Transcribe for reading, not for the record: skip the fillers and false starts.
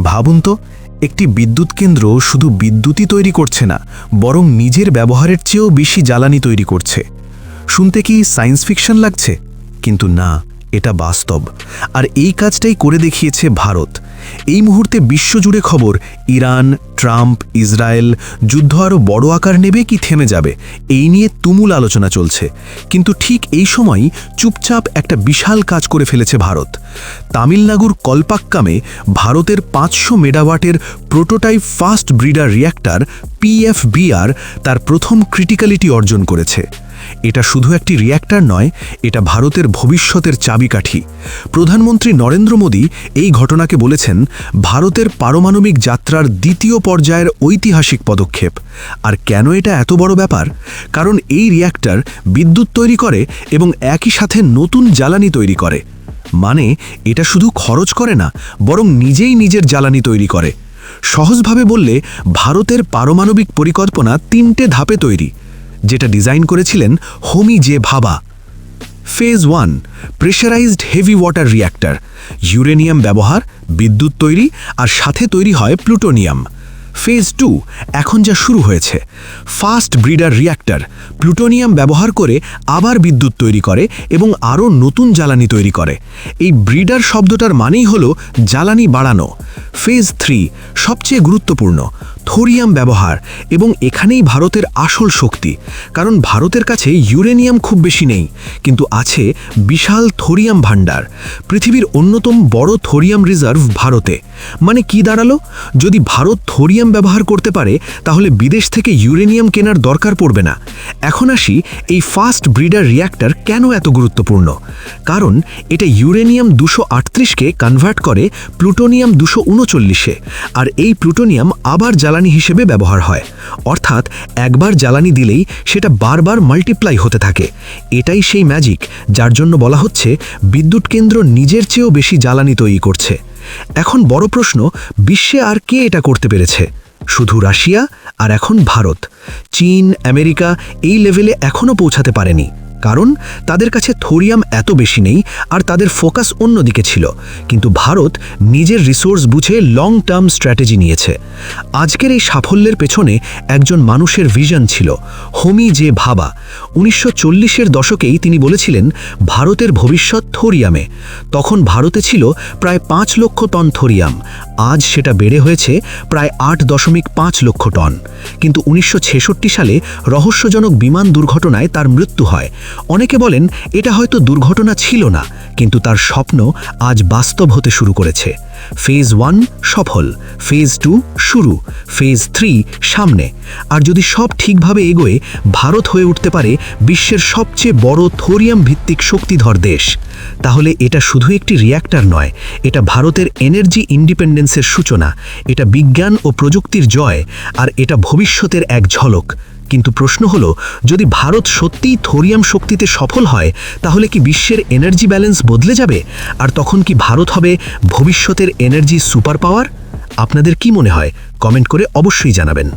ভাবুন তো, একটি বিদ্যুৎ কেন্দ্র শুধু বিদ্যুৎই তৈরি করছে না, বরং নিজের ব্যবহারের চেয়েও বেশি জ্বালানি তৈরি করছে। শুনতে কি সায়েন্স ফিকশন লাগছে? কিন্তু না, এটা বাস্তব। আর এই কাজটাই করে দেখিয়েছে ভারত। এই মুহূর্তে বিশ্বজুড়ে খবর, ইরান, ট্রাম্প, ইসরায়েল যুদ্ধ আরও বড় আকার নেবে কি থেমে যাবে, এই নিয়ে তুমুল আলোচনা চলছে। কিন্তু ঠিক এই সময়ই চুপচাপ একটা বিশাল কাজ করে ফেলেছে ভারত। তামিলনাড়ুর কলপাক্কামে ভারতের 500 মেগাওয়াটের prototype fast breeder reactor PFBR তার প্রথম ক্রিটিক্যালিটি অর্জন করেছে। এটা শুধু একটি রিয়্যাক্টর নয়, এটা ভারতের ভবিষ্যতের চাবিকাঠি। প্রধানমন্ত্রী নরেন্দ্র মোদী এই ঘটনাকে বলেছেন ভারতের পারমাণবিক যাত্রার দ্বিতীয় পর্যায়ের ঐতিহাসিক পদক্ষেপ। আর কেন এটা এত বড় ব্যাপার? কারণ এই রিয়্যাক্টর বিদ্যুৎ তৈরি করে এবং একই সাথে নতুন জ্বালানি তৈরি করে। মানে এটা শুধু খরচ করে না, বরং নিজেই নিজের জ্বালানি তৈরি করে। সহজভাবে বললে, ভারতের পারমাণবিক পরিকল্পনা 3টে ধাপে তৈরি, যেটা ডিজাইন করেছিলেন হোমি জে ভাবা। Phase 1, pressurised heavy water reactor. Uranium ব্যবহার, বিদ্যুৎ তৈরি, আর সাথে তৈরি হয় প্লুটোনিয়াম। ফেজ 2, এখন যা শুরু হয়েছে, ফাস্ট ব্রিডার রিয়্যাক্টর। প্লুটোনিয়াম ব্যবহার করে আবার বিদ্যুৎ তৈরি করে এবং আরও নতুন জ্বালানি তৈরি করে। এই ব্রিডার শব্দটার মানেই হলো জ্বালানি বাড়ানো। ফেজ 3, সবচেয়ে গুরুত্বপূর্ণ, থোরিয়াম ব্যবহার। এবং এখানেই ভারতের আসল শক্তি। কারণ ভারতের কাছে ইউরেনিয়াম খুব বেশি নেই, কিন্তু আছে বিশাল থোরিয়াম ভাণ্ডার। পৃথিবীর অন্যতম বড় থোরিয়াম রিজার্ভ ভারতে। মানে কি দাঁড়ালো? যদি ভারত থোরিয়াম ব্যবহার করতে পারে, তাহলে বিদেশ থেকে ইউরেনিয়াম কেনার দরকার পড়বে না। এখন আসি, এই ফাস্ট ব্রিডার রিয়্যাক্টর কেন এত গুরুত্বপূর্ণ? কারণ এটা ইউরেনিয়াম 238কে কনভার্ট করে প্লুটোনিয়াম 239-এ। আর এই প্লুটোনিয়াম আবার জ্বালানি হিসেবে ব্যবহার হয়। অর্থাৎ একবার জ্বালানি দিলেই সেটা বারবার মাল্টিপ্লাই হতে থাকে। এটাই সেই ম্যাজিক, যার জন্য বলা হচ্ছে বিদ্যুৎ কেন্দ্র নিজের চেয়েও বেশি জ্বালানি তৈরি করছে। এখন বড় প্রশ্ন, বিশ্বে আর কে এটা করতে পেরেছে? শুধু রাশিয়া, আর এখন ভারত। চীন, আমেরিকা এই লেভেলে এখনও পৌঁছাতে পারেনি, কারণ তাদের কাছে থোরিয়াম এত বেশি নেই আর তাদের ফোকাস অন্যদিকে ছিল। কিন্তু ভারত নিজের রিসোর্স বুঝে লং টার্ম স্ট্র্যাটেজি নিয়েছে। আজকের এই সাফল্যের পেছনে একজন মানুষের ভিশন ছিল, হোমি জে ভাবা। 1940-এর দশকেই তিনি বলেছিলেন ভারতের ভবিষ্যৎ থোরিয়ামে। তখন ভারতে ছিল প্রায় 5 লক্ষ টন থোরিয়াম। আজ সেটা বেড়ে হয়েছে প্রায় 8.5 লক্ষ টন। কিন্তু 1966 সালে রহস্যজনক বিমান দুর্ঘটনায় তার মৃত্যু হয়। অনেকে বলেন এটা হয়তো দুর্ঘটনা ছিল না, কিন্তু তার স্বপ্ন আজ বাস্তব হতে শুরু করেছে। ফেজ 1 সফল, ফেজ 2 শুরু, ফেজ 3 সামনে। আর যদি সব ঠিকভাবে এগোয়, ভারত হয়ে উঠতে পারে বিশ্বের সবচেয়ে বড় থোরিয়াম ভিত্তিক শক্তিধর দেশ। তাহলে এটা শুধু একটি রিয়্যাক্টর নয়, এটা ভারতের এনার্জি ইন্ডিপেন্ডেন্সের সূচনা, এটা বিজ্ঞান ও প্রযুক্তির জয়, আর এটা ভবিষ্যতের এক ঝলক। কিন্তু প্রশ্ন হলো, যদি ভারত সত্যিই থোরিয়াম শক্তিতে সফল হয়, তাহলে কি বিশ্বের এনার্জি ব্যালেন্স বদলে যাবে? আর তখন কি ভারত হবে ভবিষ্যতের এনার্জি সুপার পাওয়ার? আপনাদের কি মনে হয়? কমেন্ট করে অবশ্যই জানাবেন।